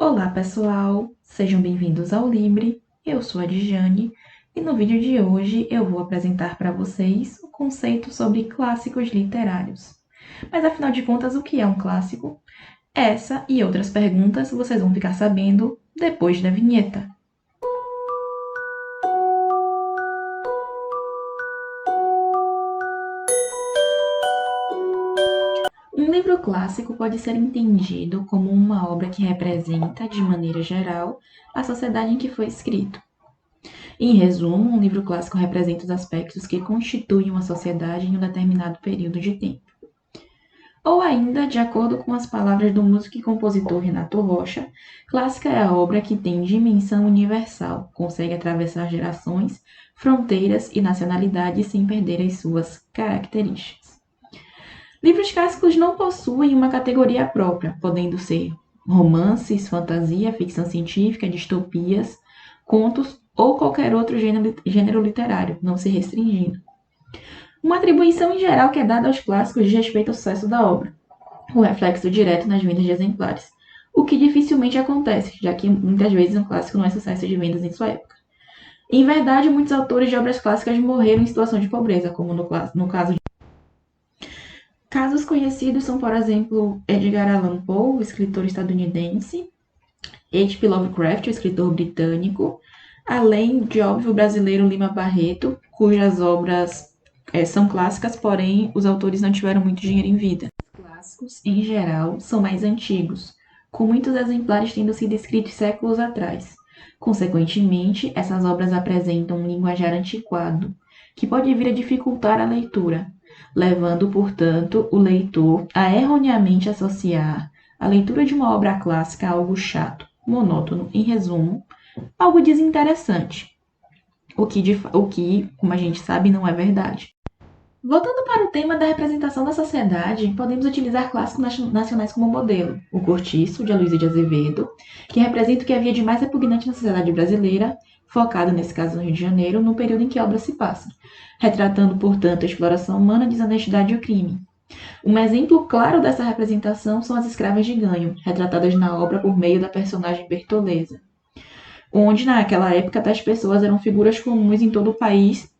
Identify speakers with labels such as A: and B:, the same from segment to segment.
A: Olá pessoal, sejam bem-vindos ao Libre, eu sou a Dijane e no vídeo de hoje eu vou apresentar para vocês o conceito sobre clássicos literários. Mas afinal de contas, o que é um clássico? Essa e outras perguntas vocês vão ficar sabendo depois da vinheta. Um livro clássico pode ser entendido como uma obra que representa, de maneira geral, a sociedade em que foi escrito. Em resumo, um livro clássico representa os aspectos que constituem uma sociedade em um determinado período de tempo. Ou ainda, de acordo com as palavras do músico e compositor Renato Rocha, clássica é a obra que tem dimensão universal, consegue atravessar gerações, fronteiras e nacionalidades sem perder as suas características. Livros clássicos não possuem uma categoria própria, podendo ser romances, fantasia, ficção científica, distopias, contos ou qualquer outro gênero literário, não se restringindo. Uma atribuição em geral que é dada aos clássicos diz respeito ao sucesso da obra, o reflexo direto nas vendas de exemplares, o que dificilmente acontece, já que muitas vezes um clássico não é sucesso de vendas em sua época. Em verdade, muitos autores de obras clássicas morreram em situação de pobreza, como no caso de... Casos conhecidos são, por exemplo, Edgar Allan Poe, o escritor estadunidense, H.P. Lovecraft, o escritor britânico, além de, óbvio, o brasileiro Lima Barreto, cujas obras são clássicas, porém os autores não tiveram muito dinheiro em vida. Os clássicos, em geral, são mais antigos, com muitos exemplares tendo sido escritos séculos atrás. Consequentemente, essas obras apresentam um linguajar antiquado, que pode vir a dificultar a leitura, levando, portanto, o leitor a erroneamente associar a leitura de uma obra clássica a algo chato, monótono, em resumo, algo desinteressante, o que, como a gente sabe, não é verdade. Voltando para o tema da representação da sociedade, podemos utilizar clássicos nacionais como modelo. O Cortiço, de Aloysio de Azevedo, que representa o que havia de mais repugnante na sociedade brasileira, focado, nesse caso, no Rio de Janeiro, no período em que a obra se passa, retratando, portanto, a exploração humana, a desonestidade e o crime. Um exemplo claro dessa representação são as escravas de ganho, retratadas na obra por meio da personagem Bertoleza, onde, naquela época, tais pessoas eram figuras comuns em todo o país.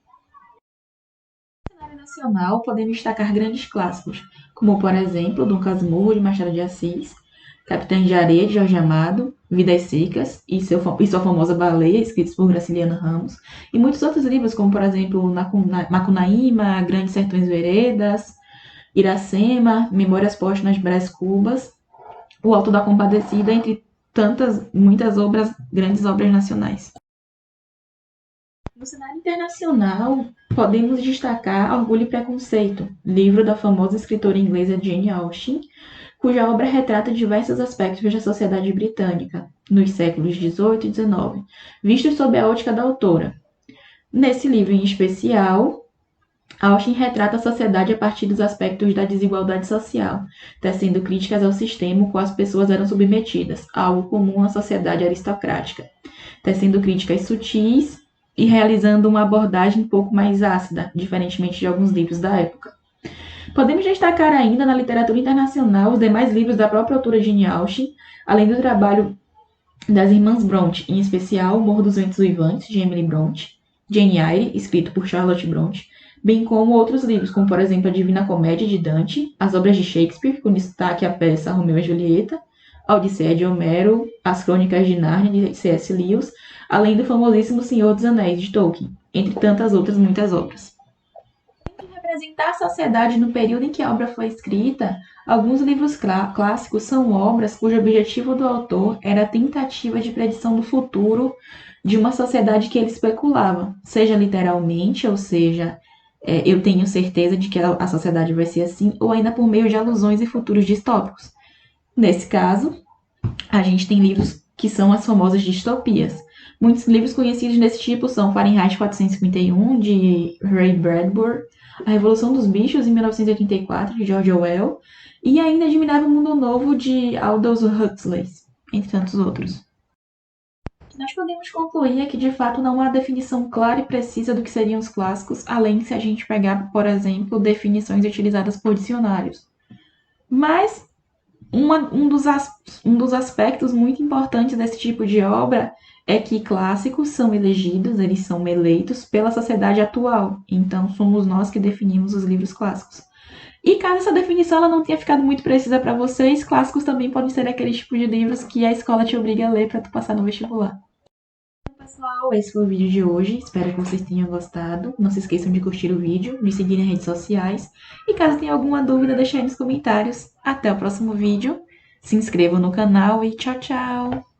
A: No cenário nacional, podemos destacar grandes clássicos, como, por exemplo, Dom Casmurro, de Machado de Assis, Capitães de Areia, de Jorge Amado, Vidas Secas e sua famosa Baleia, escritos por Graciliano Ramos, e muitos outros livros, como, por exemplo, Macunaíma, Grandes Sertões Veredas, Iracema, Memórias Póstumas Brás Cubas, O Alto da Compadecida, entre muitas grandes obras nacionais. No cenário internacional, podemos destacar Orgulho e Preconceito, livro da famosa escritora inglesa Jane Austen, cuja obra retrata diversos aspectos da sociedade britânica, nos séculos XVIII e XIX, vistos sob a ótica da autora. Nesse livro em especial, Austen retrata a sociedade a partir dos aspectos da desigualdade social, tecendo críticas ao sistema ao qual as pessoas eram submetidas, algo comum à sociedade aristocrática, tecendo críticas sutis e realizando uma abordagem um pouco mais ácida, diferentemente de alguns livros da época. Podemos destacar ainda na literatura internacional os demais livros da própria autora Jane Austen, além do trabalho das irmãs Brontë, em especial O Morro dos Ventos Uivantes, de Emily Brontë, Jane Eyre, escrito por Charlotte Brontë, bem como outros livros, como, por exemplo, A Divina Comédia, de Dante, as obras de Shakespeare, com destaque a peça Romeu e Julieta, A Odisseia de Homero, As Crônicas de Nárnia, de C.S. Lewis, além do famosíssimo Senhor dos Anéis, de Tolkien, entre tantas outras muitas obras. Para representar a sociedade no período em que a obra foi escrita, alguns livros clássicos são obras cujo objetivo do autor era a tentativa de predição do futuro de uma sociedade que ele especulava, seja literalmente, ou seja, eu tenho certeza de que a sociedade vai ser assim, ou ainda por meio de alusões e futuros distópicos. Nesse caso, a gente tem livros que são as famosas distopias. Muitos livros conhecidos desse tipo são Fahrenheit 451, de Ray Bradbury, A Revolução dos Bichos, em 1984, de George Orwell, e ainda Admirável Mundo Novo, de Aldous Huxley, entre tantos outros. Nós podemos concluir que, de fato, não há definição clara e precisa do que seriam os clássicos, além se a gente pegar, por exemplo, definições utilizadas por dicionários. Mas Um dos aspectos muito importantes desse tipo de obra é que clássicos são elegidos, eles são eleitos pela sociedade atual. Então, somos nós que definimos os livros clássicos. E caso essa definição ela não tenha ficado muito precisa para vocês, clássicos também podem ser aquele tipo de livros que a escola te obriga a ler para tu passar no vestibular. Então, pessoal, esse foi o vídeo de hoje. Espero que vocês tenham gostado. Não se esqueçam de curtir o vídeo, me seguir nas redes sociais. E caso tenha alguma dúvida, deixe aí nos comentários. Até o próximo vídeo. Se inscrevam no canal e tchau, tchau!